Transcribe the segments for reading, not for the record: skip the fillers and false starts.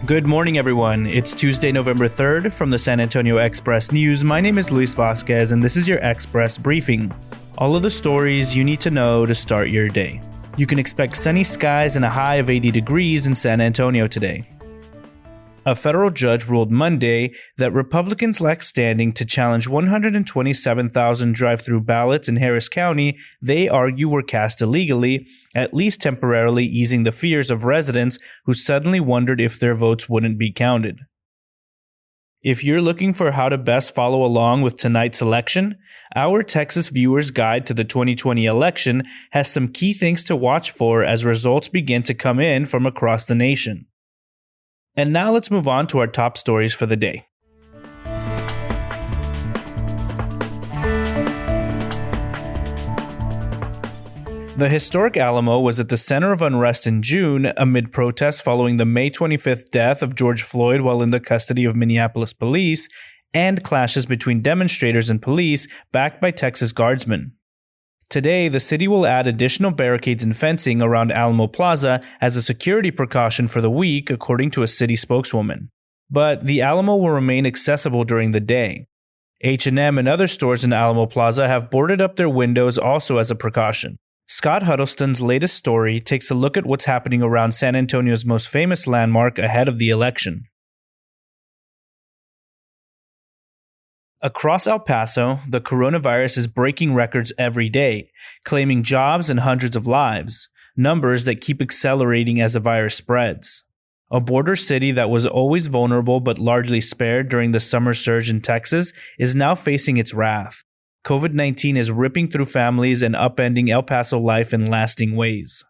Good morning, everyone. It's Tuesday, November 3rd from the San Antonio Express News. My name is Luis Vasquez, and this is your Express Briefing. All of the stories you need to know to start your day. You can expect sunny skies and a high of 80 degrees in San Antonio today. A federal judge ruled Monday that Republicans lack standing to challenge 127,000 drive-through ballots in Harris County they argue were cast illegally, at least temporarily easing the fears of residents who suddenly wondered if their votes wouldn't be counted. If you're looking for how to best follow along with tonight's election, our Texas Viewers Guide to the 2020 election has some key things to watch for as results begin to come in from across the nation. And now let's move on to our top stories for the day. The historic Alamo was at the center of unrest in June amid protests following the May 25th death of George Floyd while in the custody of Minneapolis police and clashes between demonstrators and police backed by Texas Guardsmen. Today, the city will add additional barricades and fencing around Alamo Plaza as a security precaution for the week, according to a city spokeswoman. But the Alamo will remain accessible during the day. H&M and other stores in Alamo Plaza have boarded up their windows also as a precaution. Scott Huddleston's latest story takes a look at what's happening around San Antonio's most famous landmark ahead of the election. Across El Paso, the coronavirus is breaking records every day, claiming jobs and hundreds of lives, numbers that keep accelerating as the virus spreads. A border city that was always vulnerable but largely spared during the summer surge in Texas is now facing its wrath. COVID-19 is ripping through families and upending El Paso life in lasting ways.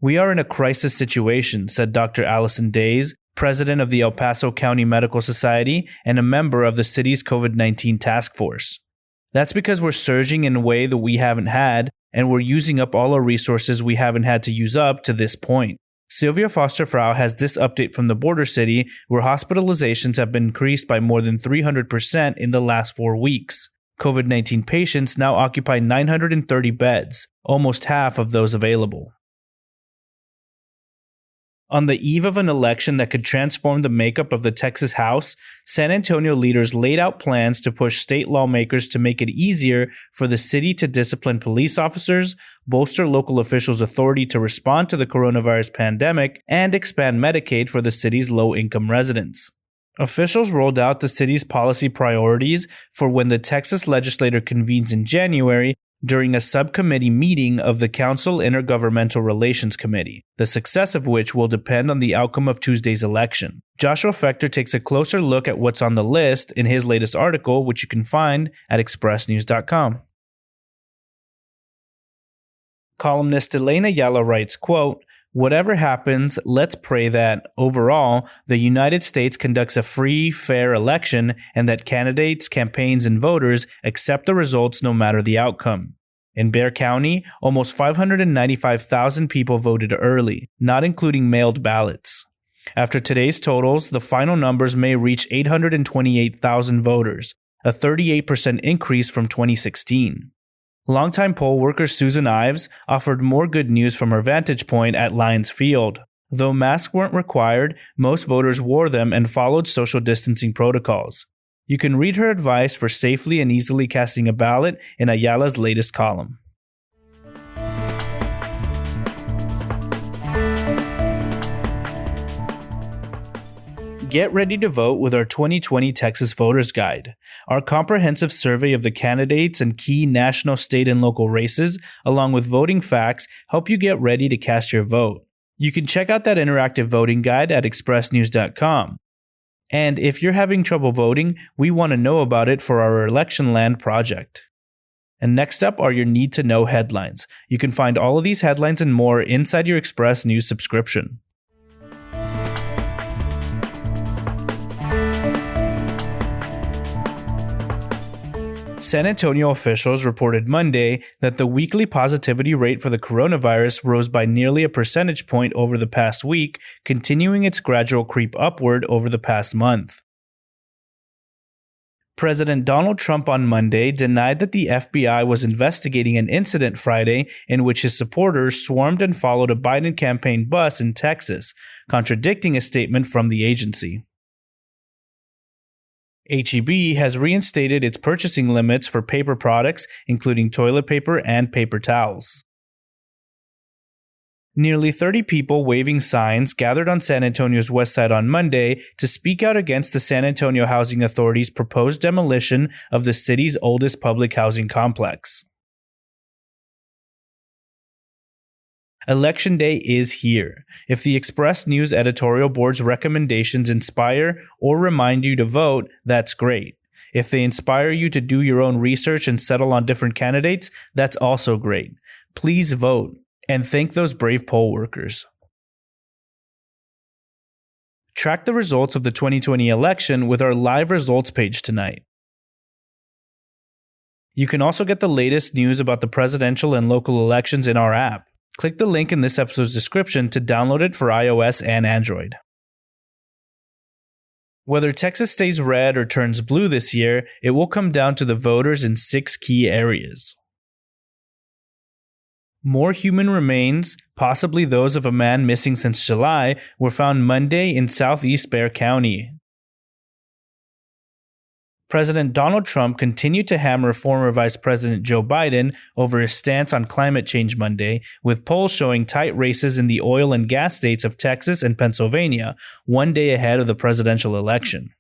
"We are in a crisis situation," said Dr. Allison Days, president of the El Paso County Medical Society and a member of the city's COVID-19 task force. "That's because we're surging in a way that we haven't had, and we're using up all our resources we haven't had to use up to this point." Sylvia Foster-Frau has this update from the border city, where hospitalizations have been increased by more than 300% in the last 4 weeks. COVID-19 patients now occupy 930 beds, almost half of those available. On the eve of an election that could transform the makeup of the Texas House, San Antonio leaders laid out plans to push state lawmakers to make it easier for the city to discipline police officers, bolster local officials' authority to respond to the coronavirus pandemic, and expand Medicaid for the city's low-income residents. Officials rolled out the city's policy priorities for when the Texas legislature convenes in January during a subcommittee meeting of the Council Intergovernmental Relations Committee, the success of which will depend on the outcome of Tuesday's election. Joshua Fechter takes a closer look at what's on the list in his latest article, which you can find at expressnews.com. Columnist Elena Ayala writes, quote, "Whatever happens, let's pray that, overall, the United States conducts a free, fair election and that candidates, campaigns, and voters accept the results no matter the outcome." In Bexar County, almost 595,000 people voted early, not including mailed ballots. After today's totals, the final numbers may reach 828,000 voters, a 38% increase from 2016. Longtime poll worker Susan Ives offered more good news from her vantage point at Lions Field. Though masks weren't required, most voters wore them and followed social distancing protocols. You can read her advice for safely and easily casting a ballot in Ayala's latest column. Get ready to vote with our 2020 Texas Voters Guide. Our comprehensive survey of the candidates and key national, state, and local races, along with voting facts, help you get ready to cast your vote. You can check out that interactive voting guide at expressnews.com. And if you're having trouble voting, we want to know about it for our Election Land project. And next up are your need to know headlines. You can find all of these headlines and more inside your Express News subscription. San Antonio officials reported Monday that the weekly positivity rate for the coronavirus rose by nearly a percentage point over the past week, continuing its gradual creep upward over the past month. President Donald Trump on Monday denied that the FBI was investigating an incident Friday in which his supporters swarmed and followed a Biden campaign bus in Texas, contradicting a statement from the agency. H-E-B has reinstated its purchasing limits for paper products, including toilet paper and paper towels. Nearly 30 people waving signs gathered on San Antonio's west side on Monday to speak out against the San Antonio Housing Authority's proposed demolition of the city's oldest public housing complex. Election Day is here. If the Express News editorial board's recommendations inspire or remind you to vote, that's great. If they inspire you to do your own research and settle on different candidates, that's also great. Please vote. And thank those brave poll workers. Track the results of the 2020 election with our live results page tonight. You can also get the latest news about the presidential and local elections in our app. Click the link in this episode's description to download it for iOS and Android. Whether Texas stays red or turns blue this year, it will come down to the voters in 6 key areas. More human remains, possibly those of a man missing since July, were found Monday in southeast Bexar County. President Donald Trump continued to hammer former Vice President Joe Biden over his stance on climate change Monday, with polls showing tight races in the oil and gas states of Texas and Pennsylvania, one day ahead of the presidential election.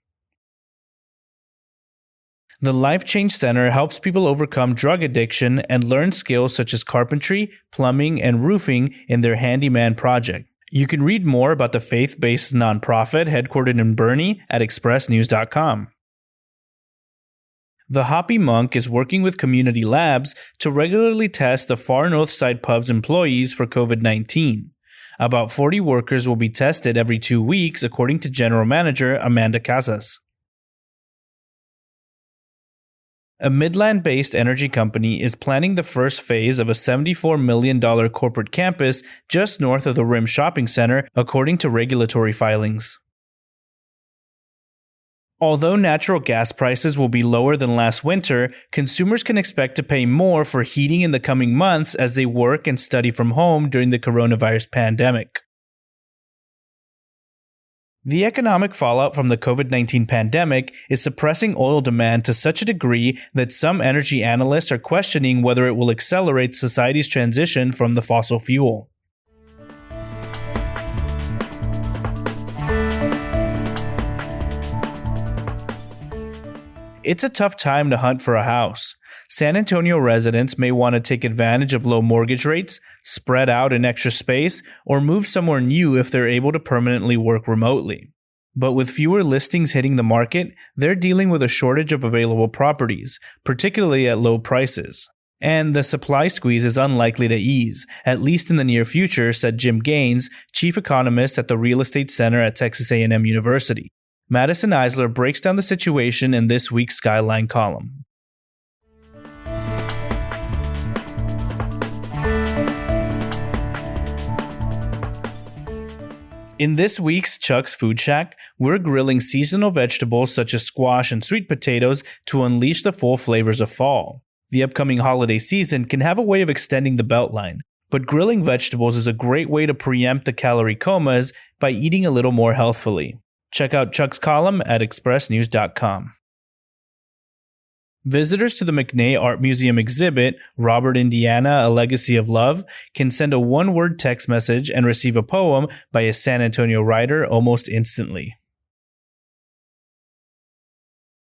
The Life Change Center helps people overcome drug addiction and learn skills such as carpentry, plumbing, and roofing in their handyman project. You can read more about the faith-based nonprofit headquartered in Boerne at expressnews.com. The Hoppy Monk is working with community labs to regularly test the Far North Side Pub's employees for COVID-19. About 40 workers will be tested every 2 weeks, according to General Manager Amanda Casas. A Midland-based energy company is planning the first phase of a $74 million corporate campus just north of the Rim Shopping Center, according to regulatory filings. Although natural gas prices will be lower than last winter, consumers can expect to pay more for heating in the coming months as they work and study from home during the coronavirus pandemic. The economic fallout from the COVID-19 pandemic is suppressing oil demand to such a degree that some energy analysts are questioning whether it will accelerate society's transition from the fossil fuel. It's a tough time to hunt for a house. San Antonio residents may want to take advantage of low mortgage rates, spread out in extra space, or move somewhere new if they're able to permanently work remotely. But with fewer listings hitting the market, they're dealing with a shortage of available properties, particularly at low prices. And the supply squeeze is unlikely to ease, at least in the near future, said Jim Gaines, chief economist at the Real Estate Center at Texas A&M University. Madison Eisler breaks down the situation in this week's Skyline column. In this week's Chuck's Food Shack, we're grilling seasonal vegetables such as squash and sweet potatoes to unleash the full flavors of fall. The upcoming holiday season can have a way of extending the beltline, but grilling vegetables is a great way to preempt the calorie comas by eating a little more healthfully. Check out Chuck's column at expressnews.com. Visitors to the McNay Art Museum exhibit, Robert Indiana, A Legacy of Love, can send a one-word text message and receive a poem by a San Antonio writer almost instantly.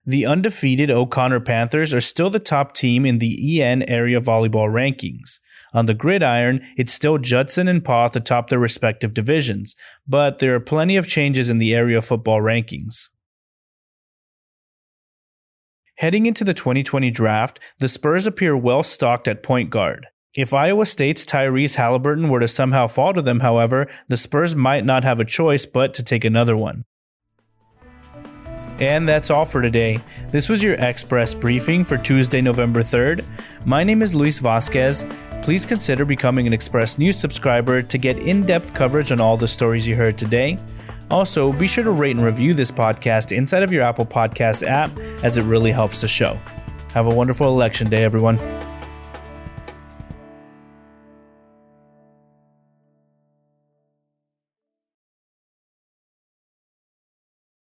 The undefeated O'Connor Panthers are still the top team in the EN area volleyball rankings. On the gridiron, it's still Judson and Poth atop their respective divisions, but there are plenty of changes in the area football rankings. Heading into the 2020 draft, the Spurs appear well-stocked at point guard. If Iowa State's Tyrese Halliburton were to somehow fall to them, however, the Spurs might not have a choice but to take another one. And that's all for today. This was your Express Briefing for Tuesday, November 3rd. My name is Luis Vasquez. Please consider becoming an Express News subscriber to get in-depth coverage on all the stories you heard today. Also, be sure to rate and review this podcast inside of your Apple Podcast app, as it really helps the show. Have a wonderful election day, everyone.